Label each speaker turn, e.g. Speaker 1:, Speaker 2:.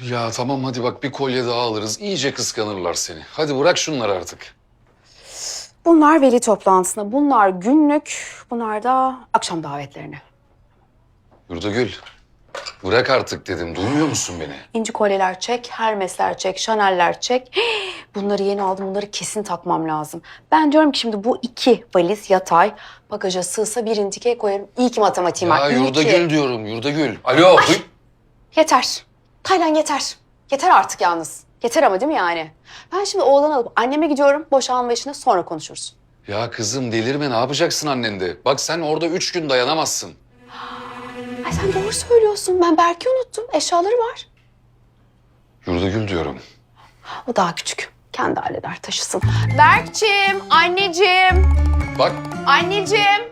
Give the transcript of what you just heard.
Speaker 1: Ya tamam hadi bak bir kolye daha alırız. İyice kıskanırlar seni. Hadi bırak şunları artık.
Speaker 2: Bunlar veli toplantısına, bunlar günlük, bunlar da akşam davetlerine.
Speaker 1: Yurdagül, bırak artık dedim. Duymuyor musun beni?
Speaker 2: İnci kolyeler çek, Hermesler çek, Chanel'ler çek. Bunları yeni aldım, bunları kesin takmam lazım. Ben diyorum ki şimdi bu 2 valiz yatay bagaja sığsa bir intikeye koyarım. İyi ki matematiğim
Speaker 1: Ya
Speaker 2: var. iyi
Speaker 1: Yurdagül
Speaker 2: ki.
Speaker 1: diyorum, Yurdagül. Alo.
Speaker 2: Yeter. Taylan yeter. Yeter artık yalnız. Yeter ama değil mi yani? Ben şimdi oğlanı alıp anneme gidiyorum. Boşanma işini sonra konuşuruz.
Speaker 1: Ya kızım delirme, ne yapacaksın annende? Bak sen orada 3 gün dayanamazsın.
Speaker 2: Ay sen doğru söylüyorsun. Ben Berk'i unuttum. Eşyaları var.
Speaker 1: Yurdagül diyorum.
Speaker 2: O daha küçük. Kendi halleder, taşısın. Berk'cim, anneciğim.
Speaker 1: Bak
Speaker 2: Anneciğim.